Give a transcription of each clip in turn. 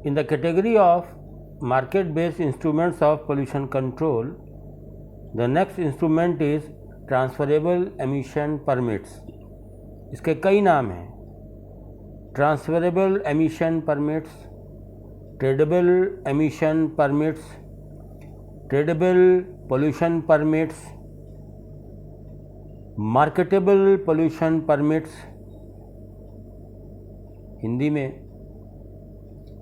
In the category of market-based instruments of pollution control, the next instrument is transferable emission permits. इसके कई नाम हैं: transferable emission permits, tradable emission permits, tradable pollution permits, marketable pollution permits, Hindi में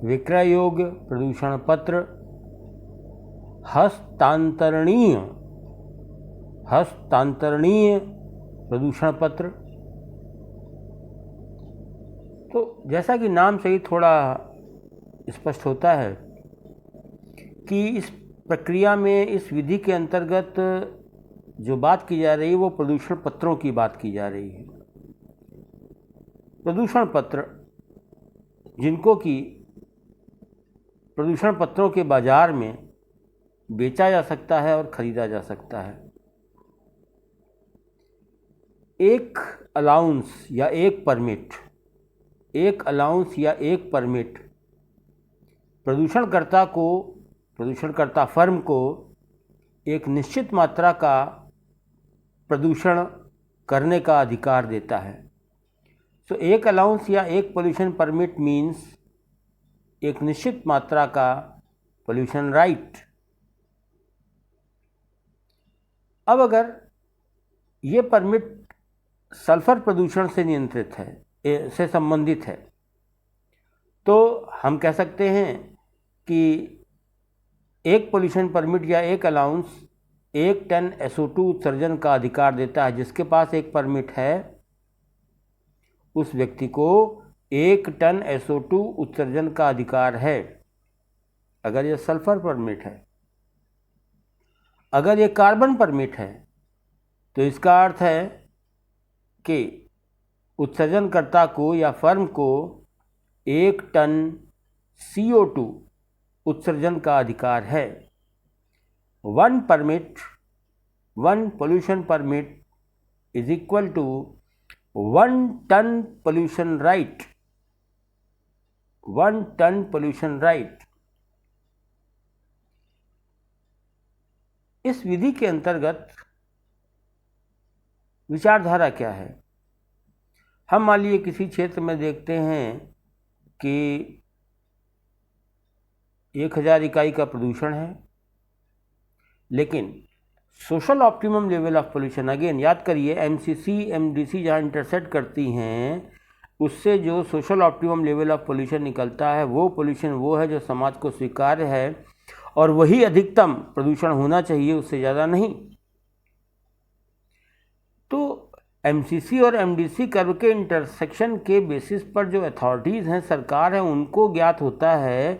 विक्रय योग्य प्रदूषण पत्र, हस्तांतरणीय प्रदूषण पत्र। तो जैसा कि नाम से ही थोड़ा स्पष्ट होता है कि इस प्रक्रिया में, इस विधि के अंतर्गत जो बात की जा रही है वो प्रदूषण पत्रों की बात की जा रही है। प्रदूषण पत्र जिनको कि प्रदूषण पत्रों के बाजार में बेचा जा सकता है और ख़रीदा जा सकता है। एक अलाउंस या एक परमिट प्रदूषणकर्ता फर्म को एक निश्चित मात्रा का प्रदूषण करने का अधिकार देता है। सो एक अलाउंस या एक पोल्यूशन परमिट मीन्स एक निश्चित मात्रा का पोल्यूशन राइट। अब अगर ये परमिट सल्फर प्रदूषण से से संबंधित है तो हम कह सकते हैं कि एक पोल्यूशन परमिट या एक अलाउंस 1 टन SO2 उत्सर्जन का अधिकार देता है। जिसके पास एक परमिट है उस व्यक्ति को 1 टन SO2 उत्सर्जन का अधिकार है, अगर यह सल्फर परमिट है। अगर ये कार्बन परमिट है तो इसका अर्थ है कि उत्सर्जनकर्ता को या फर्म को 1 टन CO2 उत्सर्जन का अधिकार है। One pollution permit is equal to 1 ton pollution right. 1 ton pollution right. इस विधि के अंतर्गत विचारधारा क्या है? हम मान लीजिए किसी क्षेत्र में देखते हैं कि 1000 इकाई का प्रदूषण है, लेकिन social optimum level of pollution, again याद करिए MCC MDC जहाँ इंटरसेक्ट करती हैं उससे जो social optimum level of pollution निकलता है वो पोल्यूशन वो है जो समाज को स्वीकार्य है और वही अधिकतम प्रदूषण होना चाहिए, उससे ज़्यादा नहीं। तो MCC और MDC कर्व के इंटरसेक्शन के बेसिस पर जो अथॉरिटीज़ हैं, सरकार है, उनको ज्ञात होता है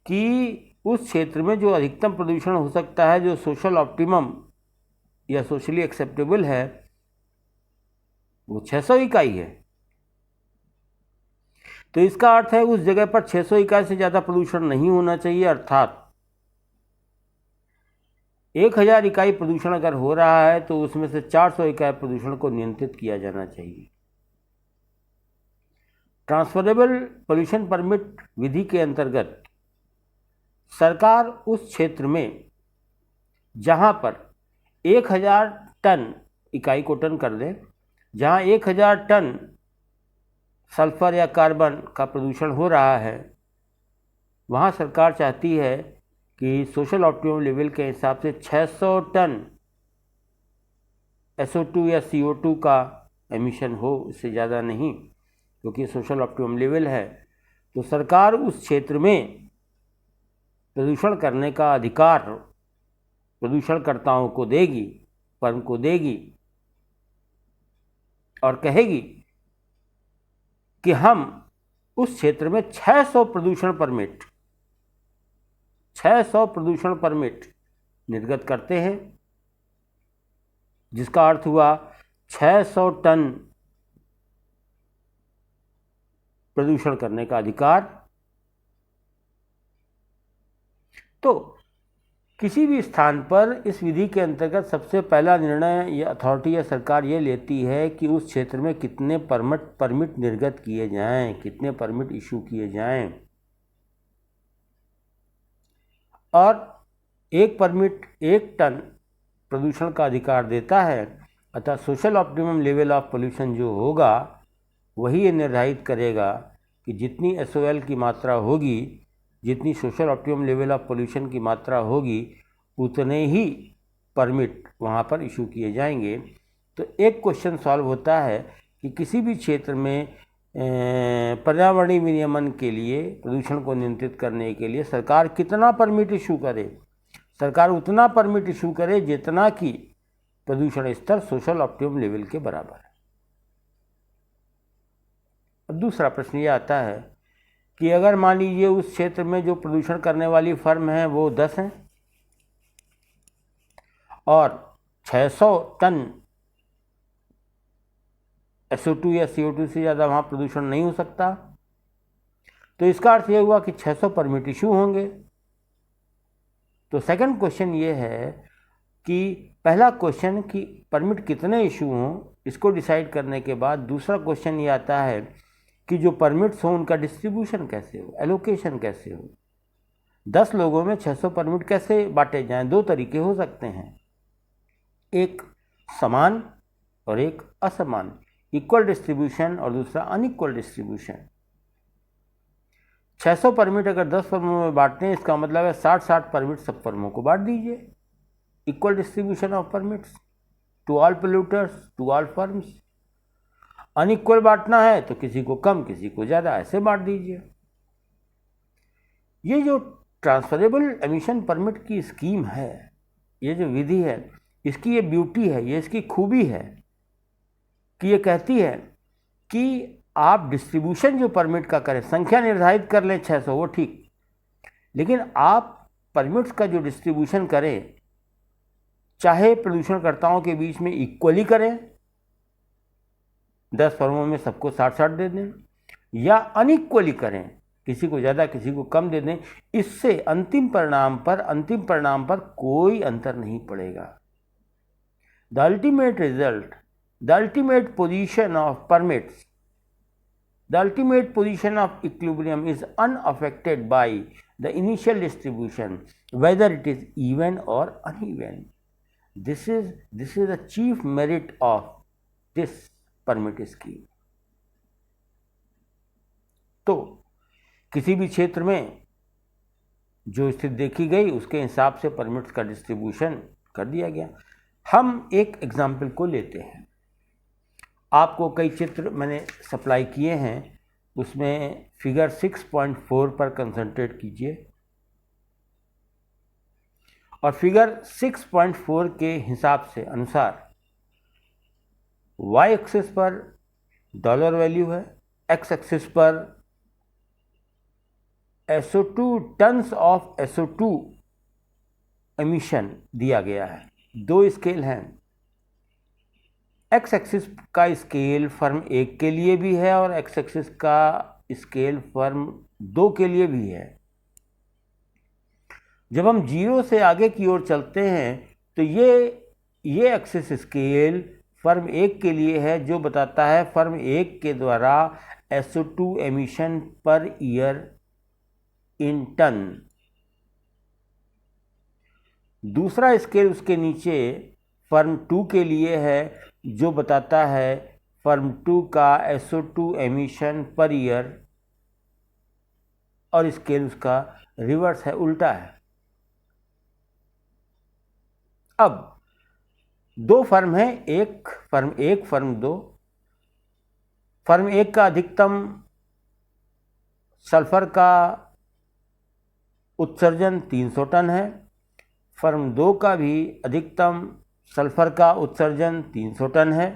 कि उस क्षेत्र में जो अधिकतम प्रदूषण हो सकता है, जो सोशल ऑप्टिमम या सोशली एक्सेप्टेबल है, वो 600 इकाई है। तो इसका अर्थ है उस जगह पर 600 इकाई से ज़्यादा प्रदूषण नहीं होना चाहिए, अर्थात 1000 इकाई प्रदूषण अगर हो रहा है तो उसमें से 400 इकाई प्रदूषण को नियंत्रित किया जाना चाहिए। ट्रांसफरेबल पोल्यूशन परमिट विधि के अंतर्गत सरकार उस क्षेत्र में जहां पर 1000 टन, इकाई को टन कर दें, जहां 1000 टन सल्फर या कार्बन का प्रदूषण हो रहा है, वहां सरकार चाहती है कि सोशल ऑप्टिमम लेवल के हिसाब से 600 टन SO2 या CO2 का एमिशन हो, इससे ज़्यादा नहीं, क्योंकि सोशल ऑप्टिमम लेवल है। तो सरकार उस क्षेत्र में प्रदूषण करने का अधिकार प्रदूषणकर्ताओं को देगी, फर्म को देगी, और कहेगी कि हम उस क्षेत्र में 600 प्रदूषण परमिट निर्गत करते हैं, जिसका अर्थ हुआ 600 टन प्रदूषण करने का अधिकार। तो किसी भी स्थान पर इस विधि के अंतर्गत सबसे पहला निर्णय ये अथॉरिटी या सरकार ये लेती है कि उस क्षेत्र में कितने परमिट निर्गत किए जाएं, कितने परमिट इशू किए जाएं। और एक परमिट 1 टन प्रदूषण का अधिकार देता है, अतः social optimum level of pollution जो होगा वही ये निर्धारित करेगा कि जितनी SOL की मात्रा होगी, जितनी social optimum level of pollution की मात्रा होगी, उतने ही परमिट वहाँ पर इशू किए जाएंगे। तो एक क्वेश्चन सॉल्व होता है कि किसी भी क्षेत्र में पर्यावरणीय विनियमन के लिए, प्रदूषण को नियंत्रित करने के लिए सरकार कितना परमिट इशू करे। सरकार उतना परमिट इशू करे जितना कि प्रदूषण स्तर सोशल ऑप्टिमम लेवल के बराबर है। अब दूसरा प्रश्न ये आता है कि अगर मान लीजिए उस क्षेत्र में जो प्रदूषण करने वाली फर्म है वो 10 हैं और 600 टन SO2 या CO2 से ज़्यादा वहाँ प्रदूषण नहीं हो सकता, तो इसका अर्थ यह हुआ कि 600 परमिट इशू होंगे। तो सेकंड क्वेश्चन ये है कि पहला क्वेश्चन कि परमिट कितने इशू हों, इसको डिसाइड करने के बाद दूसरा क्वेश्चन ये आता है कि जो परमिट्स हों उनका डिस्ट्रीब्यूशन कैसे हो, एलोकेशन कैसे हो। 10 लोगों में 600 परमिट कैसे बांटे जाएं? 2 तरीके हो सकते हैं, एक समान और एक असमान, इक्वल डिस्ट्रीब्यूशन और दूसरा अनइक्वल डिस्ट्रीब्यूशन। 600 परमिट अगर 10 फर्मों में बांटते हैं, इसका मतलब है 60-60 परमिट सब फर्मों को बांट दीजिए। Equal distribution of permits to all polluters, to all firms. Unequal बांटना है तो किसी को कम किसी को ज़्यादा, ऐसे बांट दीजिए। ये जो ट्रांसफरेबल एमिशन परमिट की स्कीम है, ये जो विधि है, इसकी ये ब्यूटी है, ये इसकी खूबी है कि ये कहती है कि आप डिस्ट्रीब्यूशन जो परमिट का करें, संख्या निर्धारित कर लें 600, वो ठीक, लेकिन आप परमिट्स का जो डिस्ट्रीब्यूशन करें, चाहे प्रदूषणकर्ताओं के बीच में इक्वली करें, 10 फर्मों में सबको 60-60 दे दें, या अनइक्वली करें, किसी को ज़्यादा किसी को कम दे दें, इससे अंतिम परिणाम पर कोई अंतर नहीं पड़ेगा। The ultimate result, the ultimate position of permits, the ultimate position of equilibrium is unaffected by the initial distribution, whether it is even or uneven. This is the chief merit of this permit scheme. तो किसी भी क्षेत्र में जो स्थिति देखी गई उसके हिसाब से परमिट्स का डिस्ट्रीब्यूशन कर दिया गया। हम एक एग्जाम्पल को लेते हैं। आपको कई चित्र मैंने सप्लाई किए हैं, उसमें फिगर 6.4 पर कंसंट्रेट कीजिए और फिगर 6.4 के हिसाब से अनुसार y एक्सिस पर डॉलर वैल्यू है, x एक्सिस पर SO2 tons of SO2 emission दिया गया है। 2 स्केल हैं, एक्स एक्सिस का स्केल फर्म 1 के लिए भी है और एक्स एक्सिस का स्केल फर्म 2 के लिए भी है। जब हम 0 से आगे की ओर चलते हैं तो ये एक्सिस स्केल फर्म 1 के लिए है, जो बताता है फर्म 1 के द्वारा SO2 emission per year in ton. दूसरा स्केल उसके नीचे फर्म 2 के लिए है, जो बताता है फर्म 2 का SO2 एमिशन पर ईयर, और स्केल उसका रिवर्स है, उल्टा है। अब 2 फर्म है, एक फर्म 1 फर्म 2। फर्म 1 का अधिकतम सल्फर का उत्सर्जन 300 टन है, फर्म 2 का भी अधिकतम सल्फर का उत्सर्जन 300 टन है।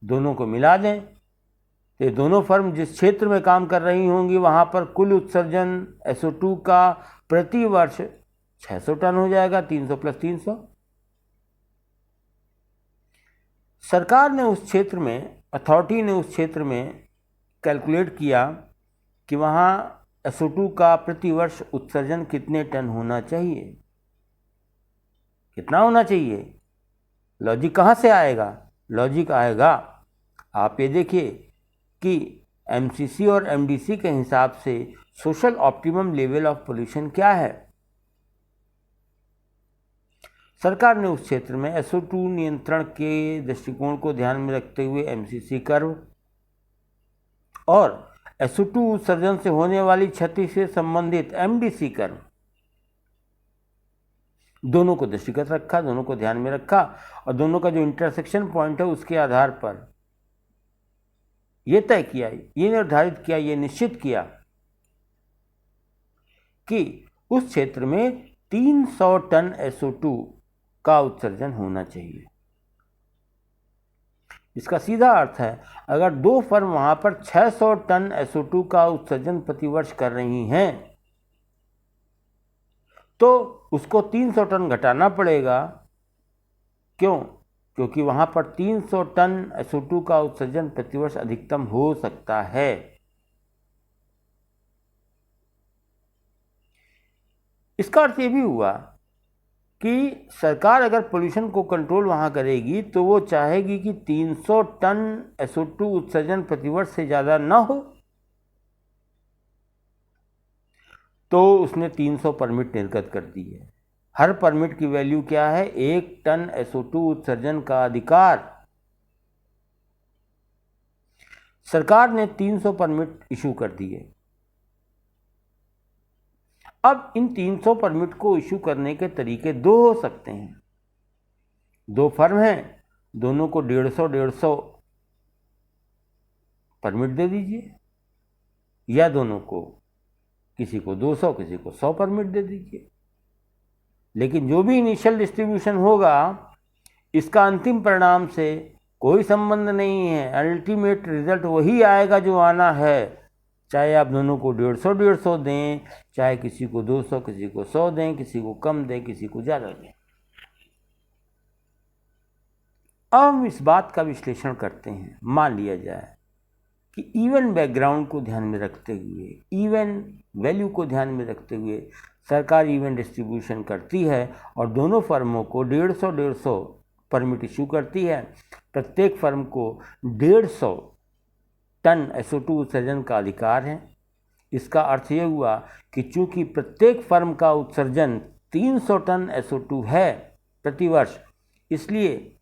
दोनों को मिला दें तो दोनों फर्म जिस क्षेत्र में काम कर रही होंगी वहाँ पर कुल उत्सर्जन SO2 का प्रति वर्ष 600 टन हो जाएगा, 300 प्लस 300। सरकार ने उस क्षेत्र में, अथॉरिटी ने उस क्षेत्र में कैलकुलेट किया कि वहाँ SO2 का प्रति वर्ष उत्सर्जन कितने टन होना चाहिए, कितना होना चाहिए। लॉजिक कहाँ से आएगा? लॉजिक आएगा, आप ये देखिए कि एमसीसी और एमडीसी के हिसाब से social optimum level of pollution क्या है। सरकार ने उस क्षेत्र में SO2 नियंत्रण के दृष्टिकोण को ध्यान में रखते हुए एमसीसी कर्व और SO2 उत्सर्जन से होने वाली क्षति से संबंधित एमडीसी कर्व दोनों को दृष्टिगत रखा, दोनों को ध्यान में रखा और दोनों का जो इंटरसेक्शन पॉइंट है उसके आधार पर यह तय किया, ये निर्धारित किया, ये निश्चित किया कि उस क्षेत्र में 300 टन SO2 का उत्सर्जन होना चाहिए। इसका सीधा अर्थ है, अगर दो फर्म वहां पर 600 टन SO2 का उत्सर्जन प्रतिवर्ष कर रही हैं तो उसको 300 टन घटाना पड़ेगा। क्यों? क्योंकि वहां पर 300 टन SO2 का उत्सर्जन प्रतिवर्ष अधिकतम हो सकता है। इसका अर्थ ये भी हुआ कि सरकार अगर पोल्यूशन को कंट्रोल वहां करेगी तो वो चाहेगी कि 300 टन SO2 उत्सर्जन प्रतिवर्ष से ज़्यादा ना हो, तो उसने 300 परमिट निर्गत कर दी है। हर परमिट की वैल्यू क्या है? 1 टन SO2 उत्सर्जन का अधिकार। सरकार ने 300 परमिट इशू कर दिए। अब इन 300 परमिट को इशू करने के तरीके दो हो सकते हैं। दो फर्म हैं, दोनों को 150 परमिट दे दीजिए, या दोनों को, किसी को 200 किसी को 100 परमिट दे दीजिए। लेकिन जो भी इनिशियल डिस्ट्रीब्यूशन होगा इसका अंतिम परिणाम से कोई संबंध नहीं है। अल्टीमेट रिजल्ट वही आएगा जो आना है, चाहे आप दोनों को 150 दें, चाहे किसी को 200 किसी को 100 दें, किसी को कम दें किसी को ज़्यादा दें। अब हम इस बात का विश्लेषण करते हैं। मान लिया जाए कि इवन बैकग्राउंड को ध्यान में रखते हुए, इवन वैल्यू को ध्यान में रखते हुए सरकार इवन डिस्ट्रीब्यूशन करती है और दोनों फर्मों को 150 परमिट इशू करती है। प्रत्येक फर्म को 150 टन SO2 उत्सर्जन का अधिकार है। इसका अर्थ ये हुआ कि चूंकि प्रत्येक फर्म का उत्सर्जन 300 टन SO2 है प्रतिवर्ष, इसलिए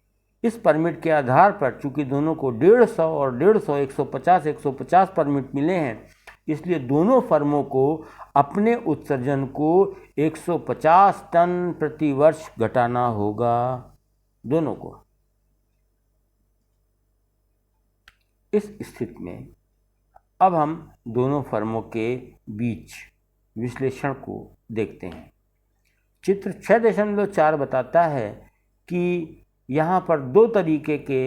इस परमिट के आधार पर चूंकि दोनों को 150 और 150 150 परमिट मिले हैं, इसलिए दोनों फर्मों को अपने उत्सर्जन को 150 टन प्रतिवर्ष घटाना होगा, दोनों को। इस स्थिति में अब हम दोनों फर्मों के बीच विश्लेषण को देखते हैं। चित्र 6.4 बताता है कि यहाँ पर दो तरीके के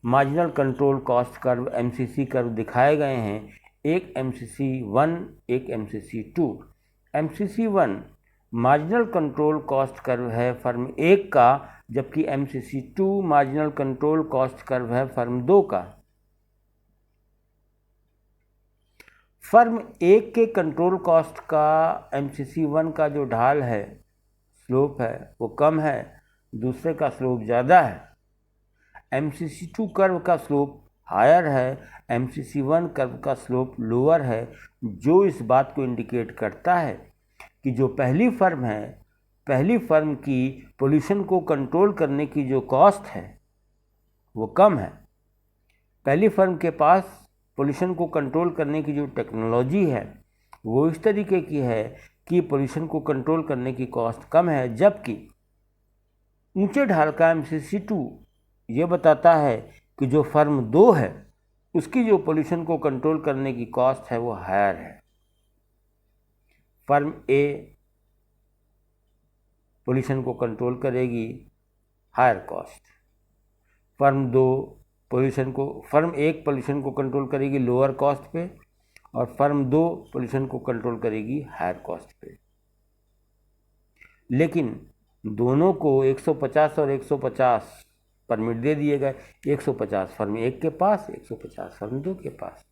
marginal control cost curve MCC curve दिखाए गए हैं, एक MCC1 एक MCC2। MCC1 marginal control cost curve है फर्म 1 का, जबकि MCC2 marginal control cost curve है फर्म 2 का। फर्म 1 के कंट्रोल कॉस्ट का MCC1 का जो ढाल है, स्लोप है, वो कम है, दूसरे का स्लोप ज़्यादा है। MCC2 कर्व का स्लोप हायर है, MCC1 कर्व का स्लोप लोअर है, जो इस बात को इंडिकेट करता है कि जो पहली फर्म है, पहली फर्म की पोल्यूशन को कंट्रोल करने की जो कॉस्ट है वो कम है। पहली फर्म के पास पोल्यूशन को कंट्रोल करने की जो टेक्नोलॉजी है वो इस तरीके की है कि पोल्यूशन को कंट्रोल करने की कॉस्ट कम है, जबकि ऊंचे ढाल का MCC2 ये बताता है कि जो फर्म 2 है उसकी जो पोल्यूशन को कंट्रोल करने की कॉस्ट है वो हायर है। फर्म A पोल्यूशन को कंट्रोल करेगी, हायर कॉस्ट। फर्म 1 पोल्यूशन को कंट्रोल करेगी लोअर कॉस्ट पे, और फर्म 2 पोल्यूशन को कंट्रोल करेगी हायर कॉस्ट पे। लेकिन दोनों को 150 और 150 परमिट दे दिए गए, 150 फर्म 1 के पास, 150 फर्म 2 के पास।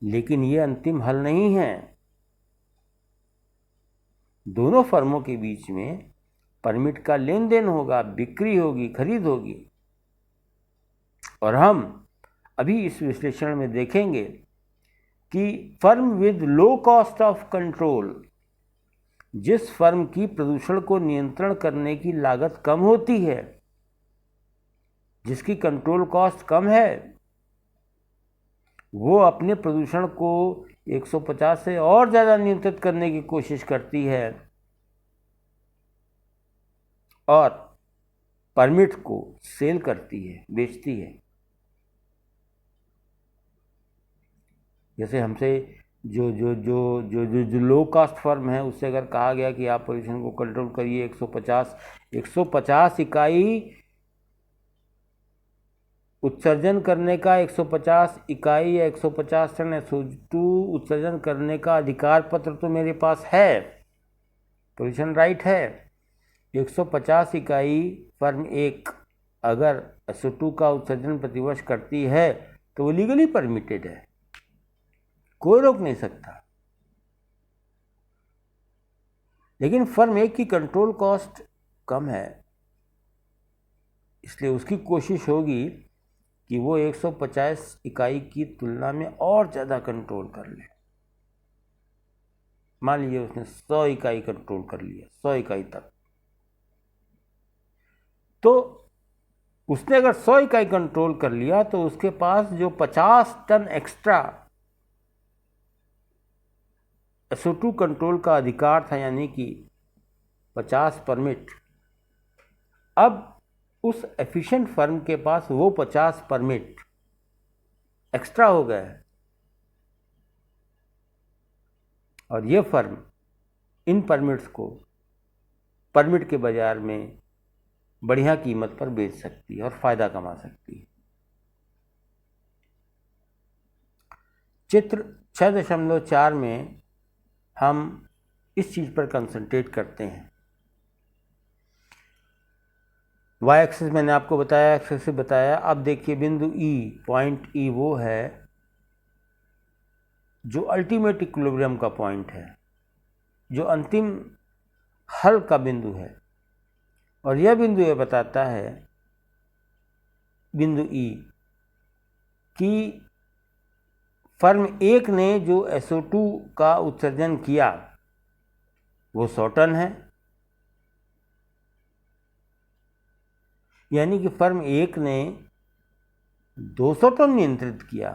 लेकिन ये अंतिम हल नहीं है। दोनों फर्मों के बीच में परमिट का लेन देन होगा, बिक्री होगी, खरीद होगी, और हम अभी इस विश्लेषण में देखेंगे कि firm with low cost of control, जिस फर्म की प्रदूषण को नियंत्रण करने की लागत कम होती है, जिसकी कंट्रोल कॉस्ट कम है, वो अपने प्रदूषण को 150 से और ज़्यादा नियंत्रित करने की कोशिश करती है और परमिट को सेल करती है, बेचती है। जैसे हमसे जो लो कास्ट फर्म है उससे अगर कहा गया कि आप पोल्यूशन को कंट्रोल करिए 150 इकाई उत्सर्जन करने का, 150 इकाई या 150 टन SO2 उत्सर्जन करने का अधिकार पत्र तो मेरे पास है, पोल्यूशन राइट है। 150 इकाई फर्म एक अगर SO2 का उत्सर्जन प्रतिवर्ष करती है तो वो लीगली परमिटेड है, कोई रोक नहीं सकता। लेकिन फर्म एक की कंट्रोल कॉस्ट कम है, इसलिए उसकी कोशिश होगी कि वो 150 इकाई की तुलना में और ज़्यादा कंट्रोल कर ले। मान लीजिए उसने 100 इकाई कंट्रोल कर लिया, 100 इकाई तक, तो उसने अगर 100 इकाई कंट्रोल कर लिया तो उसके पास जो 50 टन एक्स्ट्रा SO2 कंट्रोल का अधिकार था, यानी कि 50 परमिट, अब उस एफिशिएंट फर्म के पास वो 50 परमिट एक्स्ट्रा हो गए और ये फर्म इन परमिट्स को परमिट के बाजार में बढ़िया कीमत पर बेच सकती है और फायदा कमा सकती है। चित्र 6.4 में हम इस चीज़ पर कंसंट्रेट करते हैं। वाई एक्सिस मैंने आपको बताया, एक्सिस से बताया। अब देखिए बिंदु ई, पॉइंट ई वो है जो अल्टीमेट इक्विलिब्रियम का पॉइंट है, जो अंतिम हल का बिंदु है, और यह बिंदु यह बताता है, बिंदु ई, कि फर्म एक ने जो SO2 का उत्सर्जन किया वो 100 टन है, यानी कि फर्म एक ने 200 टन नियंत्रित किया,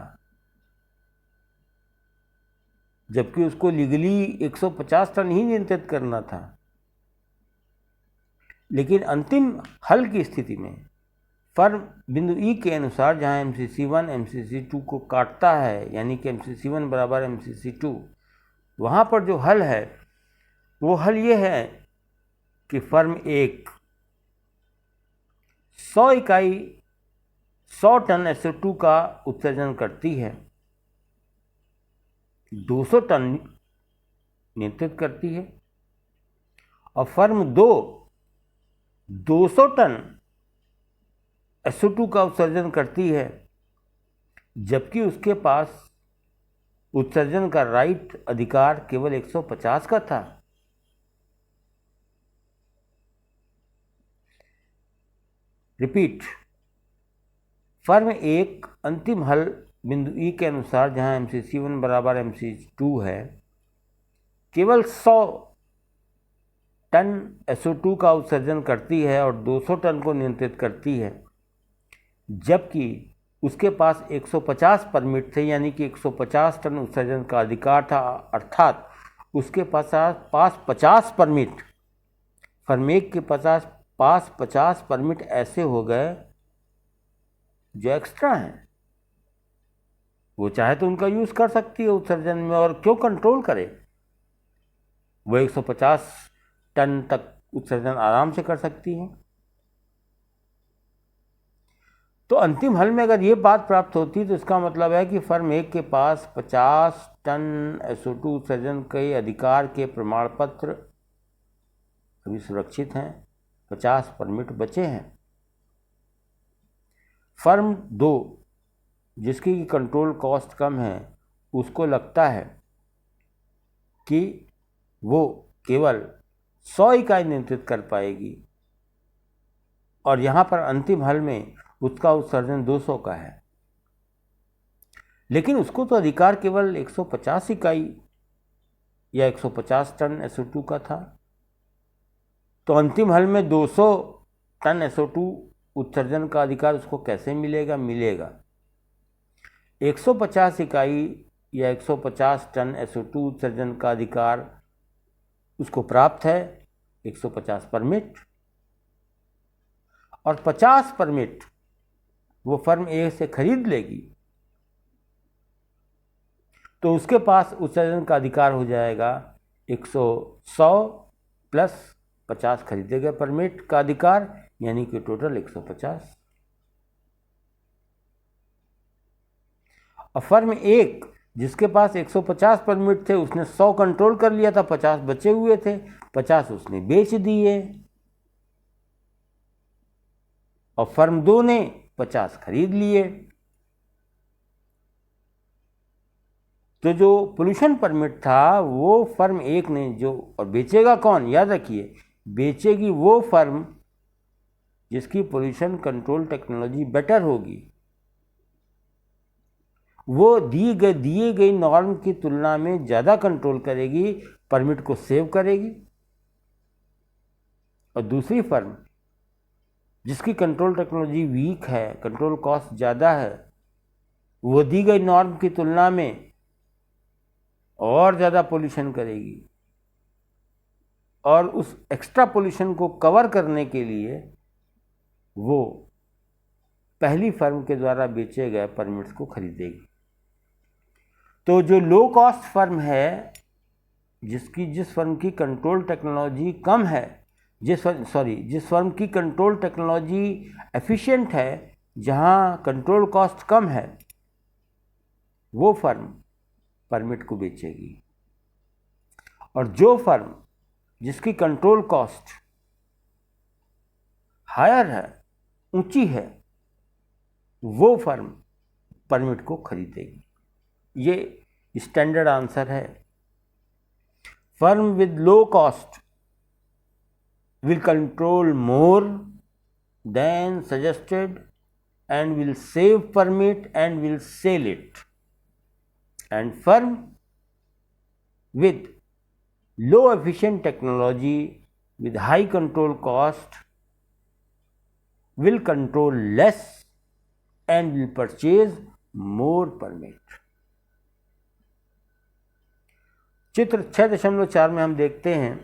जबकि उसको लीगली 150 टन ही नियंत्रित करना था। लेकिन अंतिम हल की स्थिति में फर्म बिंदु ई के अनुसार जहां MCC1 MCC2 को काटता है, यानी कि MCC1 बराबर MCC2, वहां पर जो हल है वो हल ये है कि फर्म एक 100 इकाई 100 टन SO2 का उत्सर्जन करती है, 200 टन नियंत्रित करती है, और फर्म दो 200 टन SO2 का उत्सर्जन करती है, जबकि उसके पास उत्सर्जन का राइट अधिकार केवल 150 का था। रिपीट, फर्म एक अंतिम हल बिंदु ई के अनुसार जहां MCC1 बराबर MCC2 है, केवल 100 टन SO2 का उत्सर्जन करती है और 200 टन को नियंत्रित करती है, जबकि उसके पास 150 परमिट थे, यानी कि 150 टन उत्सर्जन का अधिकार था, अर्थात उसके पास 50 परमिट, फर्म एक के पास 50 परमिट ऐसे हो गए जो एक्स्ट्रा हैं। वो चाहे तो उनका यूज़ कर सकती है उत्सर्जन में, और क्यों कंट्रोल करे, वो 150 टन तक उत्सर्जन आराम से कर सकती है। तो अंतिम हल में अगर ये बात प्राप्त होती तो इसका मतलब है कि फर्म एक के पास 50 टन SO2 उत्सर्जन के अधिकार के प्रमाण पत्र अभी सुरक्षित हैं, 50 परमिट बचे हैं। फर्म दो, जिसकी कंट्रोल कॉस्ट कम है, उसको लगता है कि वो केवल 100 इकाई नियंत्रित कर पाएगी, और यहाँ पर अंतिम हल में उसका उत्सर्जन 200 का है। लेकिन उसको तो अधिकार केवल 150 इकाई या 150 टन SO2 का था। तो अंतिम हल में 200 टन SO2 उत्सर्जन का अधिकार उसको कैसे मिलेगा? 150 इकाई या 150 टन SO2 उत्सर्जन का अधिकार उसको प्राप्त है 150 परमिट, और 50 परमिट वो फर्म ए से खरीद लेगी, तो उसके पास उत्सर्जन का अधिकार हो जाएगा 100 प्लस 50 खरीदे गए परमिट का अधिकार, यानी कि टोटल 150। और फर्म एक जिसके पास 150 परमिट थे उसने 100 कंट्रोल कर लिया था, 50 बचे हुए थे, 50 उसने बेच दिए, और फर्म दो ने 50 खरीद लिए। तो जो पोल्यूशन परमिट था वो फर्म एक ने जो, और बेचेगा कौन? याद रखिए, बेचेगी वो फर्म जिसकी पोल्यूशन कंट्रोल टेक्नोलॉजी बेटर होगी, वो दिए गई नॉर्म की तुलना में ज़्यादा कंट्रोल करेगी, परमिट को सेव करेगी। और दूसरी फर्म जिसकी कंट्रोल टेक्नोलॉजी वीक है, कंट्रोल कॉस्ट ज़्यादा है, वो दी गई नॉर्म की तुलना में और ज़्यादा पोल्यूशन करेगी, और उस एक्स्ट्रा पोल्यूशन को कवर करने के लिए वो पहली फर्म के द्वारा बेचे गए परमिट्स को खरीदेगी। तो जो लो कॉस्ट फर्म है, जिस फर्म की कंट्रोल टेक्नोलॉजी कम है, जिस फर्म की कंट्रोल टेक्नोलॉजी एफिशिएंट है, जहां कंट्रोल कॉस्ट कम है, वो फर्म परमिट को बेचेगी। और जो फर्म जिसकी कंट्रोल कॉस्ट हायर है, ऊंची है, वो फर्म परमिट को खरीदेगी। ये स्टैंडर्ड आंसर है। Firm with low cost will control more than suggested and will save permit and will sell it, and firm with low efficient technology with high control cost will control less and will purchase more permit। चित्र 6.4 में हम देखते हैं,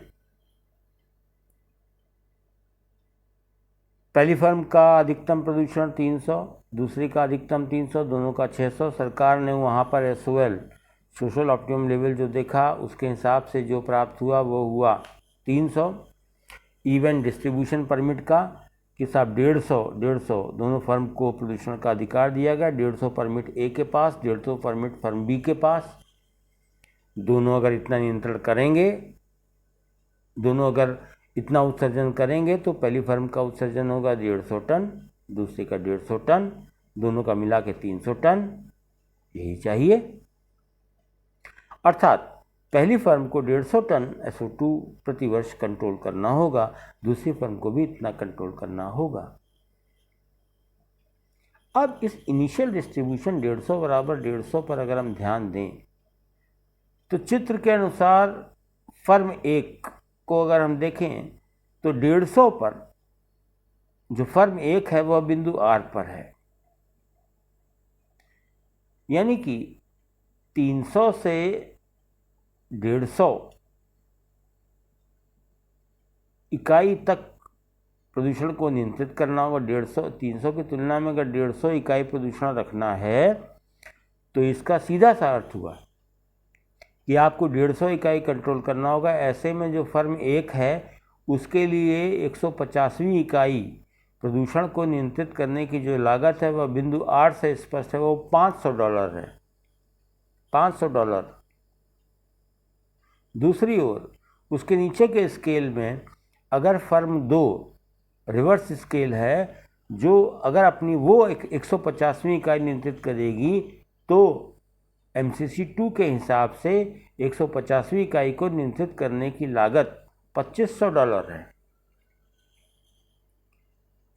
पहली firm का अधिकतम प्रदूषण 300, दूसरी का अधिकतम 300, दोनों का 600। सरकार ने वहाँ पर SOL सोशल ऑप्टिमम लेवल जो देखा, उसके हिसाब से जो प्राप्त हुआ वो हुआ 300। इवन डिस्ट्रीब्यूशन परमिट का कि साहब 150 दोनों फर्म को प्रदूषण का अधिकार दिया गया। 150 परमिट ए के पास, 150 परमिट फर्म बी के पास। दोनों अगर इतना नियंत्रण करेंगे, दोनों अगर इतना उत्सर्जन करेंगे, तो पहली फर्म का उत्सर्जन होगा 150 टन, दूसरी का 150 टन, दोनों का मिला के 300 टन, यही चाहिए। अर्थात पहली फर्म को 150 टन SO2 प्रति वर्ष कंट्रोल करना होगा, दूसरी फर्म को भी इतना कंट्रोल करना होगा। अब इस इनिशियल डिस्ट्रीब्यूशन 150 बराबर 150 पर अगर हम ध्यान दें, तो चित्र के अनुसार फर्म एक को अगर हम देखें तो 150 पर जो फर्म एक है वह बिंदु R पर है, यानी कि 300 से 150 इकाई तक प्रदूषण को नियंत्रित करना होगा। 300 की तुलना में अगर 150 इकाई प्रदूषण रखना है, तो इसका सीधा सा अर्थ हुआ कि आपको 150 इकाई कंट्रोल करना होगा। ऐसे में जो फर्म एक है उसके लिए 150वीं इकाई प्रदूषण को नियंत्रित करने की जो लागत है वह बिंदु R से स्पष्ट है, वो $500 है, $500। दूसरी ओर उसके नीचे के स्केल में अगर फर्म 2 रिवर्स स्केल है, जो अगर अपनी वो 150वीं इकाई नियंत्रित करेगी, तो MCC 2 के हिसाब से 150वीं इकाई को नियंत्रित करने की लागत $2500 है।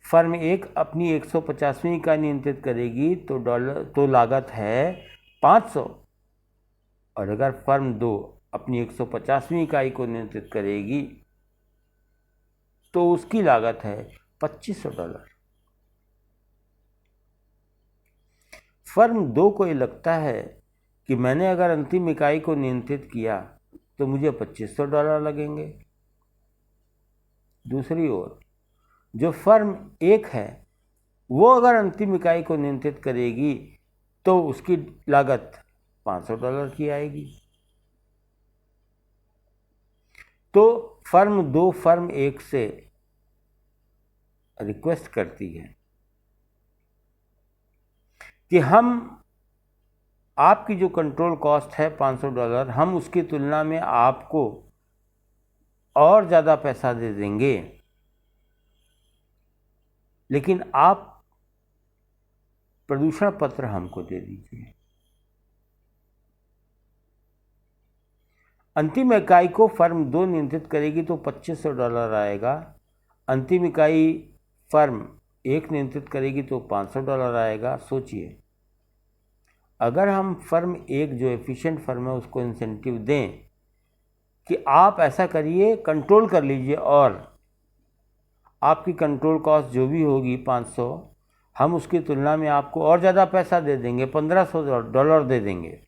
फर्म एक अपनी 150वीं इकाई नियंत्रित करेगी तो लागत है 500, और अगर फर्म 2 अपनी 150वीं इकाई को नियंत्रित करेगी तो उसकी लागत है $2500। फर्म 2 को ये लगता है कि मैंने अगर अंतिम इकाई को नियंत्रित किया तो मुझे $2500 लगेंगे। दूसरी ओर जो फर्म 1 है वो अगर अंतिम इकाई को नियंत्रित करेगी तो उसकी लागत $500 की आएगी। तो फर्म 2 फर्म 1 से रिक्वेस्ट करती है कि हम आपकी जो कंट्रोल कॉस्ट है $500, हम उसकी तुलना में आपको और ज़्यादा पैसा दे देंगे, लेकिन आप प्रदूषण पत्र हमको दे दीजिए। अंतिम इकाई को फर्म 2 नियंत्रित करेगी तो $2500 आएगा। अंतिम इकाई फर्म 1 नियंत्रित करेगी तो $500 आएगा। सोचिए, अगर हम फर्म 1 जो एफिशिएंट फर्म है उसको इंसेंटिव दें कि आप ऐसा करिए, कंट्रोल कर लीजिए, और आपकी कंट्रोल कॉस्ट जो भी होगी 500, हम उसकी तुलना में आपको और ज़्यादा पैसा दे देंगे, $1500 दे देंगे,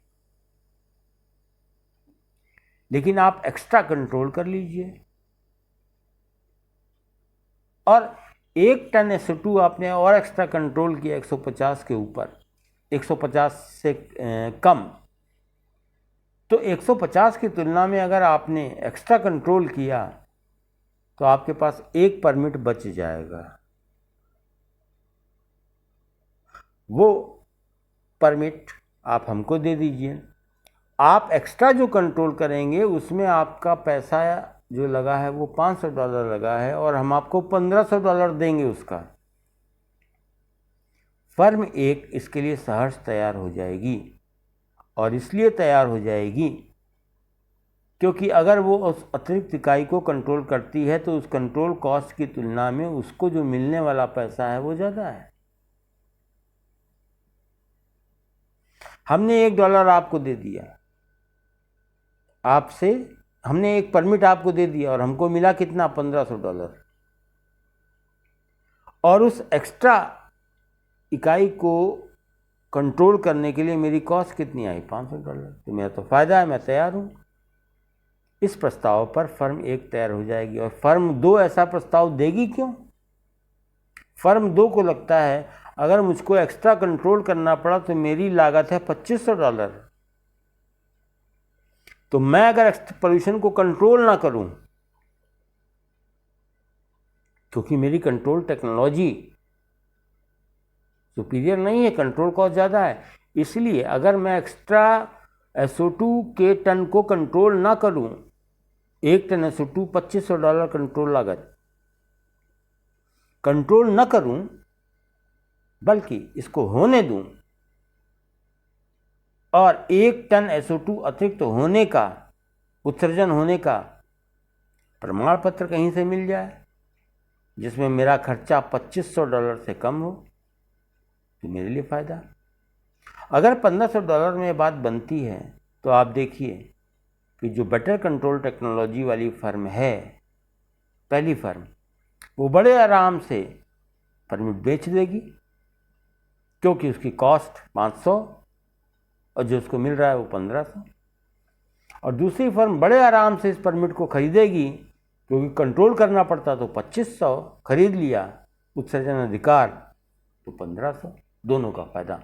लेकिन आप एक्स्ट्रा कंट्रोल कर लीजिए। और 1 टन SO2 आपने और एक्स्ट्रा कंट्रोल किया 150 के ऊपर, 150 से कम, तो 150 की तुलना में अगर आपने एक्स्ट्रा कंट्रोल किया तो आपके पास 1 परमिट बच जाएगा। वो परमिट आप हमको दे दीजिए। आप एक्स्ट्रा जो कंट्रोल करेंगे उसमें आपका पैसा जो लगा है वो $500 लगा है, और हम आपको $1500 देंगे उसका। फर्म 1 इसके लिए सहर्ष तैयार हो जाएगी, और इसलिए तैयार हो जाएगी क्योंकि अगर वो उस अतिरिक्त इकाई को कंट्रोल करती है तो उस कंट्रोल कॉस्ट की तुलना में उसको जो मिलने वाला पैसा है वो ज़्यादा है। हमने $1 आपको दे दिया, आपसे हमने 1 परमिट आपको दे दिया, और हमको मिला कितना? $1500। और उस एक्स्ट्रा इकाई को कंट्रोल करने के लिए मेरी कॉस्ट कितनी आई? $500। तो मेरा तो फ़ायदा है, मैं तैयार हूँ। इस प्रस्ताव पर फर्म 1 तैयार हो जाएगी, और फर्म 2 ऐसा प्रस्ताव देगी क्यों? फर्म 2 को लगता है अगर मुझको एक्स्ट्रा कंट्रोल करना पड़ा तो मेरी लागत है $2500, तो मैं अगर पोल्यूशन को कंट्रोल ना करूं, क्योंकि मेरी कंट्रोल टेक्नोलॉजी सुपीरियर नहीं है, कंट्रोल कॉस्ट ज़्यादा है, इसलिए अगर मैं एक्स्ट्रा SO2 के टन को कंट्रोल ना करूं, 1 टन SO2 $2500 कंट्रोल लागत, कंट्रोल ना करूं बल्कि इसको होने दूं, और 1 टन SO2 अतिरिक्त होने का, उत्सर्जन होने का प्रमाण पत्र कहीं से मिल जाए जिसमें मेरा खर्चा $2500 से कम हो, तो मेरे लिए फ़ायदा। अगर $1500 में बात बनती है तो आप देखिए कि जो बेटर कंट्रोल टेक्नोलॉजी वाली फर्म है, पहली फर्म, वो बड़े आराम से परमिट बेच देगी, क्योंकि उसकी कॉस्ट 500 और जो उसको मिल रहा है वो 1500। और दूसरी फर्म बड़े आराम से इस परमिट को खरीदेगी, क्योंकि कंट्रोल करना पड़ता तो 2500, खरीद लिया उत्सर्जन अधिकार तो 1500, दोनों का फायदा।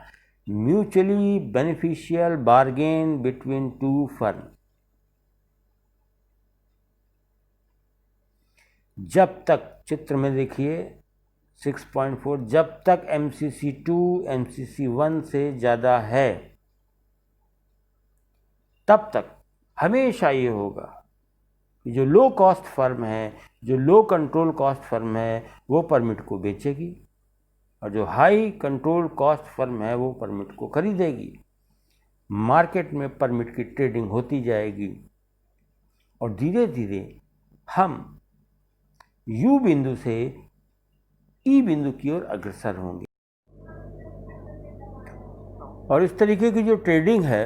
Mutually beneficial bargain between 2 firm. जब तक, चित्र में देखिए 6.4, जब तक MCC2 MCC1 से ज़्यादा है तब तक हमेशा ये होगा कि जो लो कॉस्ट फर्म है, जो लो कंट्रोल कॉस्ट फर्म है, वो परमिट को बेचेगी, और जो हाई कंट्रोल कॉस्ट फर्म है वो परमिट को खरीदेगी। मार्केट में परमिट की ट्रेडिंग होती जाएगी, और धीरे धीरे हम U बिंदु से E बिंदु की ओर अग्रसर होंगे। और इस तरीके की जो ट्रेडिंग है,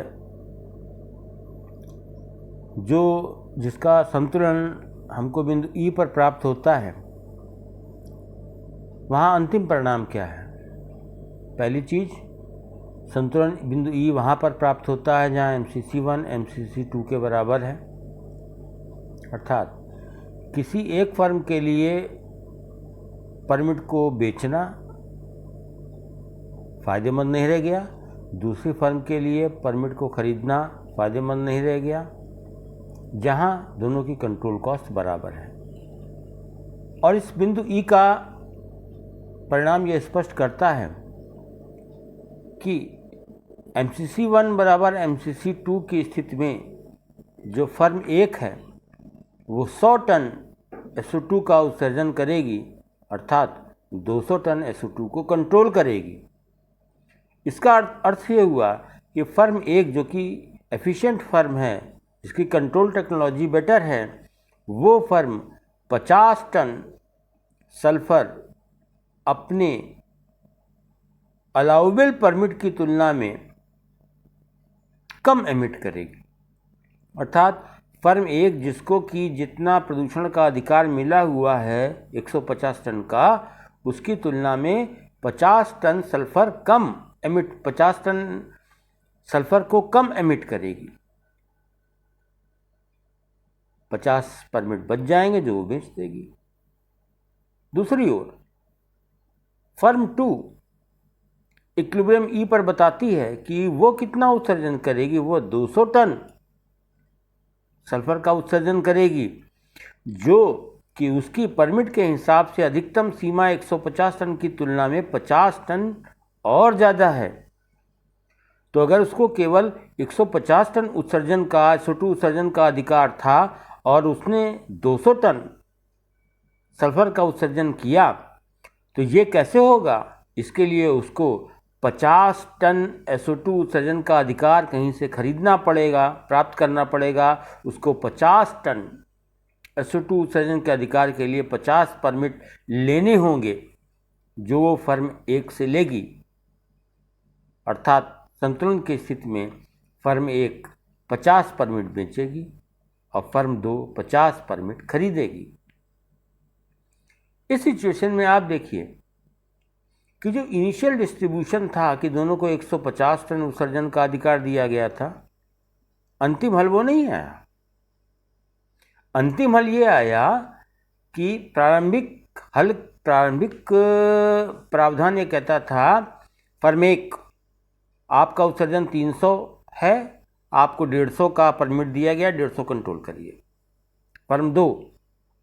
जो जिसका संतुलन हमको बिंदु ई पर प्राप्त होता है, वहाँ अंतिम परिणाम क्या है? पहली चीज़, संतुलन बिंदु ई वहाँ पर प्राप्त होता है जहाँ MCC1 MCC2 के बराबर है, अर्थात किसी एक फर्म के लिए परमिट को बेचना फ़ायदेमंद नहीं रह गया, दूसरी फर्म के लिए परमिट को खरीदना फ़ायदेमंद नहीं रह गया, जहां दोनों की कंट्रोल कॉस्ट बराबर है। और इस बिंदु ई का परिणाम यह स्पष्ट करता है कि MCC1 बराबर MCC2 की स्थिति में जो फर्म एक है वो 100 टन SO2 का उत्सर्जन करेगी, अर्थात 200 टन SO2 को कंट्रोल करेगी। इसका अर्थ ये हुआ कि फर्म एक जो कि एफिशिएंट फर्म है, जिसकी कंट्रोल टेक्नोलॉजी बेटर है, वो फर्म 50 टन सल्फर अपने अलाउबल परमिट की तुलना में कम एमिट करेगी। अर्थात फर्म एक जिसको कि जितना प्रदूषण का अधिकार मिला हुआ है 150 टन का, उसकी तुलना में 50 टन सल्फर कम एमिट 50 टन सल्फर को कम एमिट करेगी। 50 परमिट बच जाएंगे जो वो बेच देगी। दूसरी ओर फर्म 2 इक्विलिब्रियम ई पर बताती है कि वो कितना उत्सर्जन करेगी, वो 200 टन सल्फर का उत्सर्जन करेगी, जो कि उसकी परमिट के हिसाब से अधिकतम सीमा 150 टन की तुलना में 50 टन और ज़्यादा है। तो अगर उसको केवल 150 टन उत्सर्जन का SO2 उत्सर्जन का अधिकार था और उसने 200 टन सल्फर का उत्सर्जन किया, तो ये कैसे होगा? इसके लिए उसको 50 टन SO2 उत्सर्जन का अधिकार कहीं से खरीदना पड़ेगा, प्राप्त करना पड़ेगा। उसको 50 टन SO2 उत्सर्जन के अधिकार के लिए 50 परमिट लेने होंगे, जो वो फर्म एक से लेगी। अर्थात संतुलन की स्थिति में फर्म एक 50 परमिट बेचेगी और फर्म 2 50 परमिट खरीदेगी। इस सिचुएशन में आप देखिए कि जो इनिशियल डिस्ट्रीब्यूशन था कि दोनों को 150 टन उत्सर्जन का अधिकार दिया गया था, अंतिम हल वो नहीं आया। अंतिम हल ये आया कि प्रारंभिक प्रावधान ये कहता था, फर्म एक आपका उत्सर्जन 300 है, आपको 150 का परमिट दिया गया, 150 कंट्रोल करिए। फर्म 2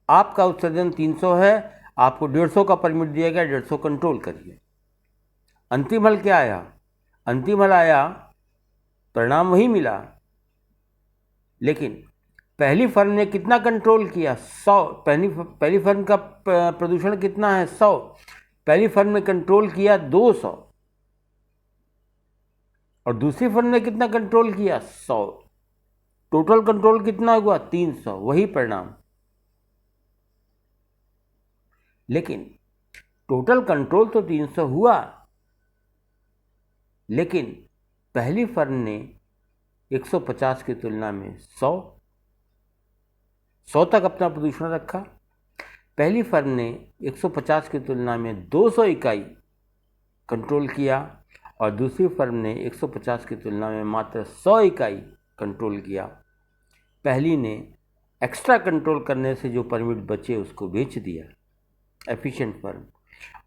आपका उत्सर्जन 300 है, आपको 150 का परमिट दिया गया, 150 कंट्रोल करिए। अंतिम हल क्या आया? अंतिम हल आया, परिणाम वही मिला, लेकिन पहली फर्म ने कितना कंट्रोल किया? 100। पहली फर्म का प्रदूषण कितना है? 100। पहली फर्म ने कंट्रोल किया 200 और दूसरी फर्म ने कितना कंट्रोल किया? 100। टोटल कंट्रोल कितना हुआ? 300। वही परिणाम। लेकिन टोटल कंट्रोल तो 300 हुआ, लेकिन पहली फर्म ने 150 की तुलना में 100 तक अपना प्रदूषण रखा। पहली फर्म ने 150 की तुलना में 200 इकाई कंट्रोल किया और दूसरी फर्म ने 150 की तुलना में मात्र 100 इकाई कंट्रोल किया। पहली ने एक्स्ट्रा कंट्रोल करने से जो परमिट बचे उसको बेच दिया, एफिशिएंट फर्म,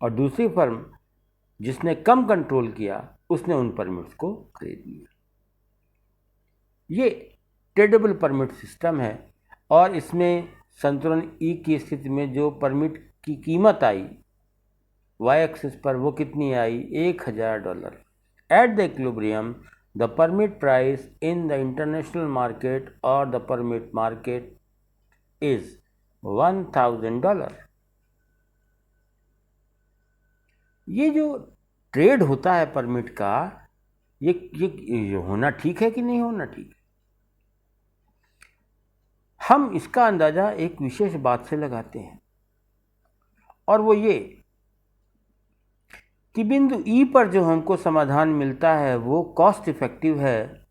और दूसरी फर्म जिसने कम कंट्रोल किया उसने उन परमिट्स को खरीद लिया। ये ट्रेडेबल परमिट सिस्टम है और इसमें संतुलन ई की स्थिति में जो परमिट की कीमत आई वाई एक्सिस पर, वो कितनी आई? $1000। At the equilibrium the permit price in the international market और द परमिट मार्केट इज $1000। ये जो ट्रेड होता है परमिट का, ये होना ठीक है कि नहीं होना ठीक है? हम इसका अंदाज़ा एक विशेष बात से लगाते हैं, और वो ये कि बिंदु ई पर जो हमको समाधान मिलता है वो कॉस्ट इफेक्टिव है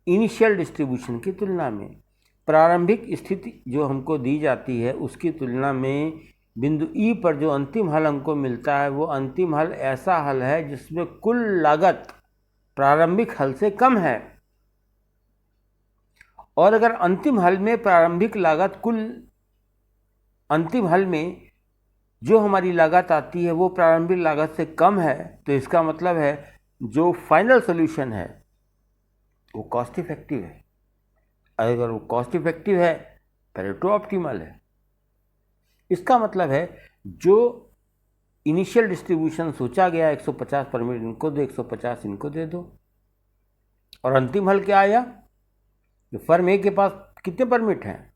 इनिशियल डिस्ट्रीब्यूशन की तुलना में। प्रारंभिक स्थिति जो हमको दी जाती है उसकी तुलना में बिंदु ई पर जो अंतिम हल हमको मिलता है वो अंतिम हल ऐसा हल है जिसमें कुल लागत प्रारंभिक हल से कम है। और अगर अंतिम हल में प्रारंभिक लागत अंतिम हल में जो हमारी लागत आती है वो प्रारंभिक लागत से कम है, तो इसका मतलब है जो फाइनल सॉल्यूशन है वो कॉस्ट इफेक्टिव है। अगर वो कॉस्ट इफेक्टिव है पेरेटो ऑप्टिमल है। इसका मतलब है जो इनिशियल डिस्ट्रीब्यूशन सोचा गया 150 परमिट इनको दो, 150 इनको दे दो, और अंतिम हल क्या आया? जो फर्म ए के पास कितने परमिट हैं?